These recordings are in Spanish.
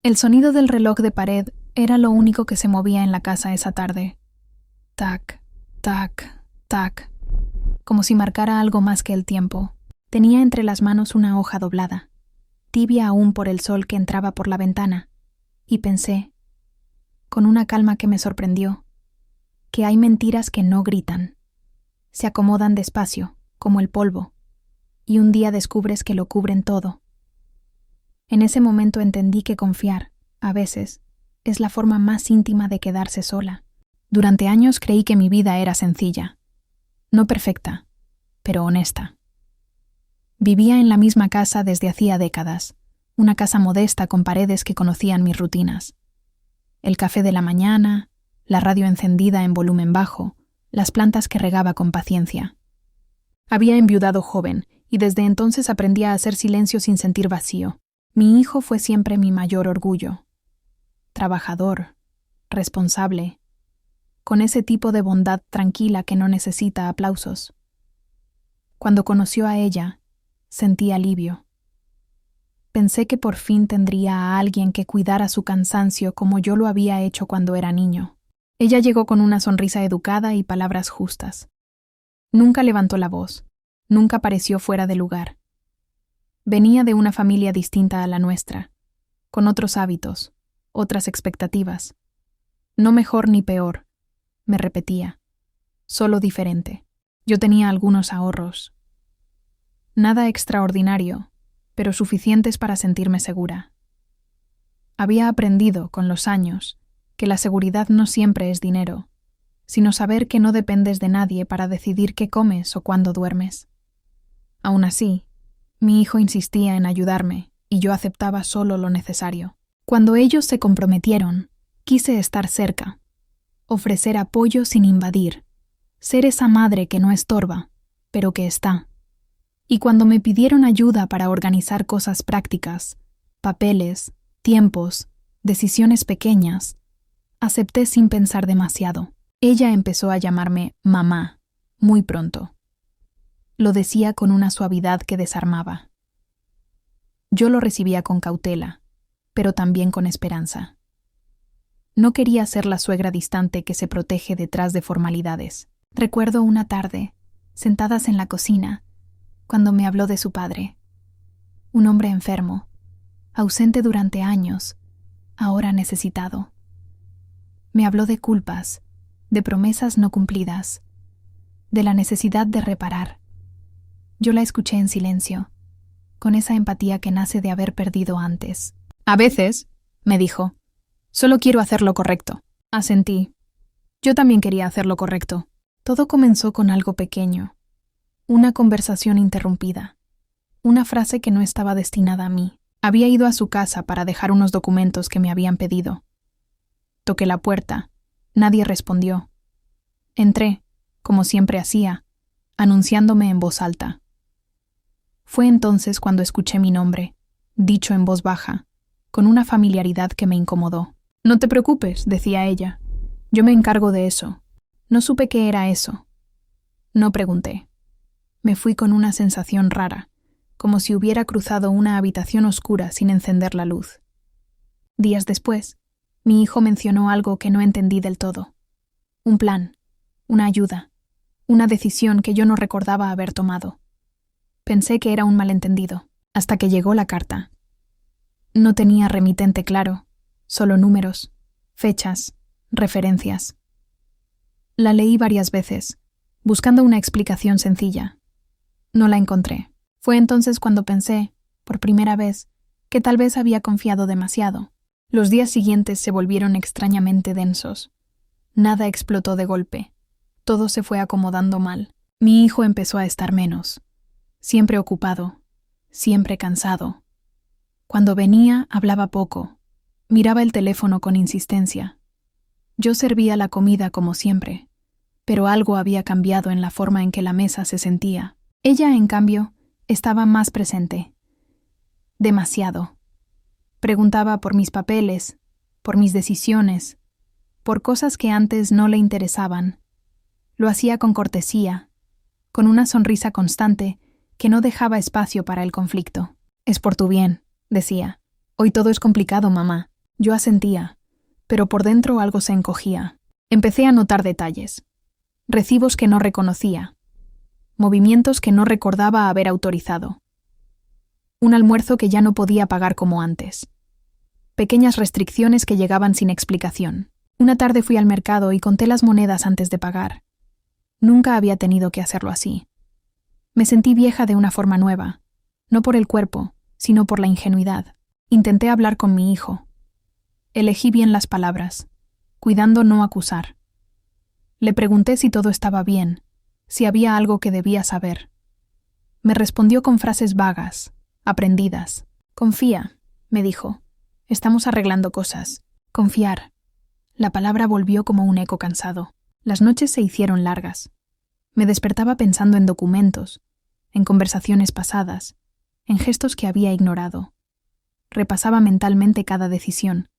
El sonido del reloj de pared era lo único que se movía en la casa esa tarde. Tac, tac, tac, como si marcara algo más que el tiempo. Tenía entre las manos una hoja doblada, tibia aún por el sol que entraba por la ventana, y pensé, con una calma que me sorprendió, que hay mentiras que no gritan. Se acomodan despacio, como el polvo, y un día descubres que lo cubren todo. En ese momento entendí que confiar, a veces, es la forma más íntima de quedarse sola. Durante años creí que mi vida era sencilla, no perfecta, pero honesta. Vivía en la misma casa desde hacía décadas, una casa modesta con paredes que conocían mis rutinas. El café de la mañana, la radio encendida en volumen bajo, las plantas que regaba con paciencia. Había enviudado joven y desde entonces aprendí a hacer silencio sin sentir vacío. Mi hijo fue siempre mi mayor orgullo. Trabajador, responsable, con ese tipo de bondad tranquila que no necesita aplausos. Cuando conoció a ella, sentí alivio. Pensé que por fin tendría a alguien que cuidara su cansancio como yo lo había hecho cuando era niño. Ella llegó con una sonrisa educada y palabras justas. Nunca levantó la voz, nunca pareció fuera de lugar. Venía de una familia distinta a la nuestra, con otros hábitos, otras expectativas. No mejor ni peor, me repetía, solo diferente. Yo tenía algunos ahorros. Nada extraordinario, pero suficientes para sentirme segura. Había aprendido, con los años, que la seguridad no siempre es dinero, sino saber que no dependes de nadie para decidir qué comes o cuándo duermes. Aún así, mi hijo insistía en ayudarme y yo aceptaba solo lo necesario. Cuando ellos se comprometieron, quise estar cerca, ofrecer apoyo sin invadir, ser esa madre que no estorba, pero que está. Y cuando me pidieron ayuda para organizar cosas prácticas, papeles, tiempos, decisiones pequeñas, acepté sin pensar demasiado. Ella empezó a llamarme mamá, muy pronto. Lo decía con una suavidad que desarmaba. Yo lo recibía con cautela, pero también con esperanza. No quería ser la suegra distante que se protege detrás de formalidades. Recuerdo una tarde, sentadas en la cocina, cuando me habló de su padre. Un hombre enfermo, ausente durante años, ahora necesitado. Me habló de culpas, de promesas no cumplidas, de la necesidad de reparar. Yo la escuché en silencio, con esa empatía que nace de haber perdido antes. A veces, me dijo, solo quiero hacer lo correcto. Asentí. Yo también quería hacer lo correcto. Todo comenzó con algo pequeño. Una conversación interrumpida. Una frase que no estaba destinada a mí. Había ido a su casa para dejar unos documentos que me habían pedido. Toqué la puerta. Nadie respondió. Entré, como siempre hacía, anunciándome en voz alta. Fue entonces cuando escuché mi nombre, dicho en voz baja, con una familiaridad que me incomodó. No te preocupes, decía ella. Yo me encargo de eso. No supe qué era eso. No pregunté. Me fui con una sensación rara, como si hubiera cruzado una habitación oscura sin encender la luz. Días después, mi hijo mencionó algo que no entendí del todo. Un plan, una ayuda, una decisión que yo no recordaba haber tomado. Pensé que era un malentendido, hasta que llegó la carta. No tenía remitente claro, solo números, fechas, referencias. La leí varias veces, buscando una explicación sencilla. No la encontré. Fue entonces cuando pensé, por primera vez, que tal vez había confiado demasiado. Los días siguientes se volvieron extrañamente densos. Nada explotó de golpe. Todo se fue acomodando mal. Mi hijo empezó a estar menos. Siempre ocupado, siempre cansado. Cuando venía, hablaba poco. Miraba el teléfono con insistencia. Yo servía la comida como siempre, pero algo había cambiado en la forma en que la mesa se sentía. Ella, en cambio, estaba más presente. Demasiado. Preguntaba por mis papeles, por mis decisiones, por cosas que antes no le interesaban. Lo hacía con cortesía, con una sonrisa constante que no dejaba espacio para el conflicto. Es por tu bien, decía. Hoy todo es complicado, mamá. Yo asentía, pero por dentro algo se encogía. Empecé a notar detalles. Recibos que no reconocía. Movimientos que no recordaba haber autorizado. Un almuerzo que ya no podía pagar como antes. Pequeñas restricciones que llegaban sin explicación. Una tarde fui al mercado y conté las monedas antes de pagar. Nunca había tenido que hacerlo así. Me sentí vieja de una forma nueva, no por el cuerpo, sino por la ingenuidad. Intenté hablar con mi hijo. Elegí bien las palabras, cuidando no acusar. Le pregunté si todo estaba bien, si había algo que debía saber. Me respondió con frases vagas, aprendidas. Confía, me dijo. Estamos arreglando cosas. Confiar. La palabra volvió como un eco cansado. Las noches se hicieron largas. Me despertaba pensando en documentos, en conversaciones pasadas, en gestos que había ignorado. Repasaba mentalmente cada decisión,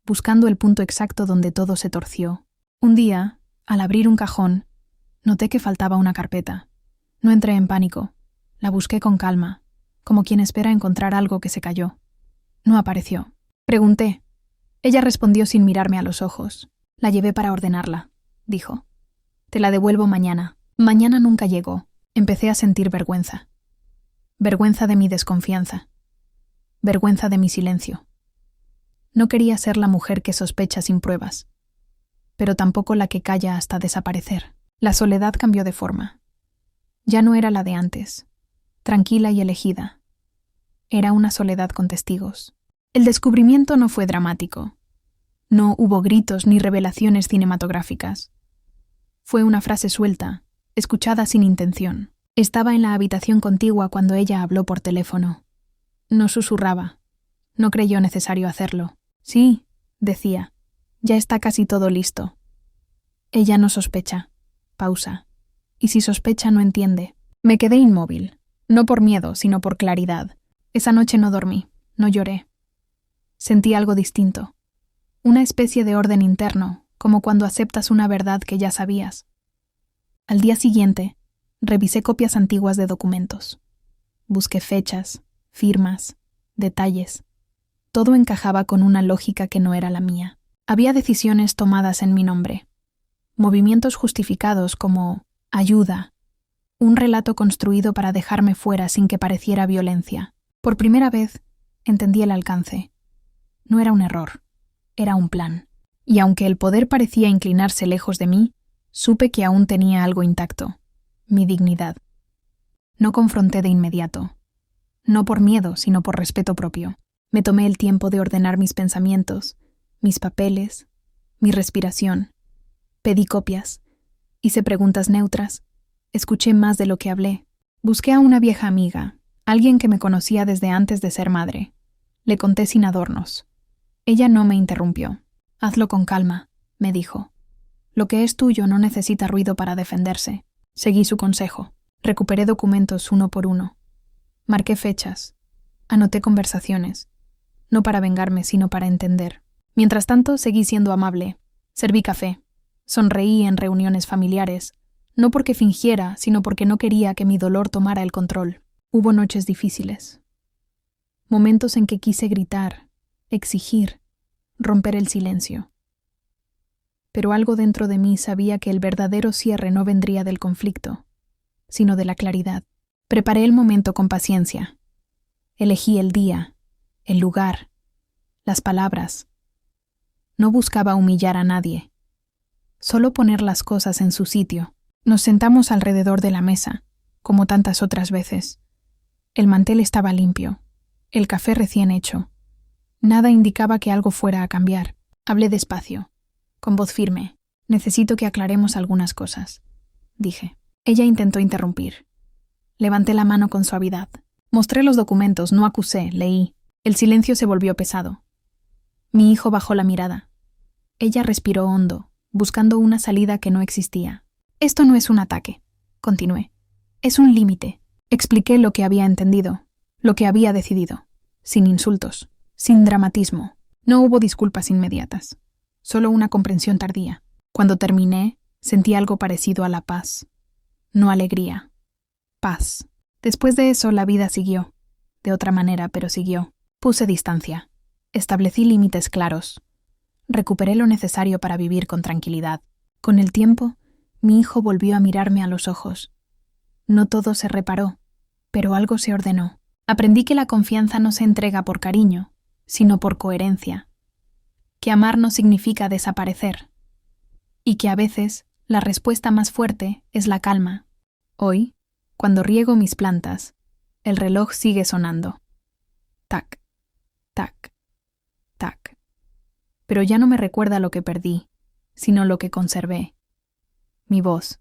buscando el punto exacto donde todo se torció. Un día, al abrir un cajón, noté que faltaba una carpeta. No entré en pánico. La busqué con calma, como quien espera encontrar algo que se cayó. No apareció. Pregunté. Ella respondió sin mirarme a los ojos. La llevé para ordenarla, dijo. Te la devuelvo mañana. Mañana nunca llegó. Empecé a sentir vergüenza. Vergüenza de mi desconfianza. Vergüenza de mi silencio. No quería ser la mujer que sospecha sin pruebas, pero tampoco la que calla hasta desaparecer. La soledad cambió de forma. Ya no era la de antes, tranquila y elegida. Era una soledad con testigos. El descubrimiento no fue dramático. No hubo gritos ni revelaciones cinematográficas. Fue una frase suelta, escuchada sin intención. Estaba en la habitación contigua cuando ella habló por teléfono. No susurraba. No creyó necesario hacerlo. Sí, decía. Ya está casi todo listo. Ella no sospecha. Pausa. Y si sospecha, no entiende. Me quedé inmóvil. No por miedo, sino por claridad. Esa noche no dormí. No lloré. Sentí algo distinto. Una especie de orden interno, como cuando aceptas una verdad que ya sabías. Al día siguiente, revisé copias antiguas de documentos. Busqué fechas, firmas, detalles. Todo encajaba con una lógica que no era la mía. Había decisiones tomadas en mi nombre. Movimientos justificados como ayuda. Un relato construido para dejarme fuera sin que pareciera violencia. Por primera vez, entendí el alcance. No era un error, era un plan. Y aunque el poder parecía inclinarse lejos de mí, supe que aún tenía algo intacto, mi dignidad. No confronté de inmediato. No por miedo, sino por respeto propio. Me tomé el tiempo de ordenar mis pensamientos, mis papeles, mi respiración. Pedí copias. Hice preguntas neutras. Escuché más de lo que hablé. Busqué a una vieja amiga, alguien que me conocía desde antes de ser madre. Le conté sin adornos. Ella no me interrumpió. Hazlo con calma, me dijo. Lo que es tuyo no necesita ruido para defenderse. Seguí su consejo. Recuperé documentos uno por uno. Marqué fechas. Anoté conversaciones. No para vengarme, sino para entender. Mientras tanto, seguí siendo amable. Serví café. Sonreí en reuniones familiares. No porque fingiera, sino porque no quería que mi dolor tomara el control. Hubo noches difíciles. Momentos en que quise gritar, exigir, romper el silencio. Pero algo dentro de mí sabía que el verdadero cierre no vendría del conflicto, sino de la claridad. Preparé el momento con paciencia. Elegí el día, el lugar, las palabras. No buscaba humillar a nadie, solo poner las cosas en su sitio. Nos sentamos alrededor de la mesa, como tantas otras veces. El mantel estaba limpio, el café recién hecho. Nada indicaba que algo fuera a cambiar. Hablé despacio, con voz firme. Necesito que aclaremos algunas cosas, dije. Ella intentó interrumpir. Levanté la mano con suavidad. Mostré los documentos, no acusé, leí. El silencio se volvió pesado. Mi hijo bajó la mirada. Ella respiró hondo, buscando una salida que no existía. Esto no es un ataque, continué. Es un límite. Expliqué lo que había entendido, lo que había decidido, sin insultos, sin dramatismo. No hubo disculpas inmediatas, solo una comprensión tardía. Cuando terminé, sentí algo parecido a la paz. No alegría. Paz. Después de eso, la vida siguió. De otra manera, pero siguió. Puse distancia. Establecí límites claros. Recuperé lo necesario para vivir con tranquilidad. Con el tiempo, mi hijo volvió a mirarme a los ojos. No todo se reparó, pero algo se ordenó. Aprendí que la confianza no se entrega por cariño, sino por coherencia. Que amar no significa desaparecer. Y que a veces la respuesta más fuerte es la calma. Hoy, cuando riego mis plantas, el reloj sigue sonando. Tac, tac, tac. Pero ya no me recuerda lo que perdí, sino lo que conservé. Mi voz.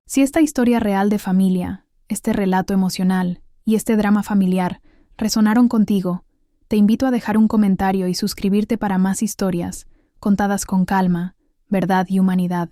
Si esta historia real de familia, este relato emocional y este drama familiar resonaron contigo, te invito a dejar un comentario y suscribirte para más historias, contadas con calma, verdad y humanidad.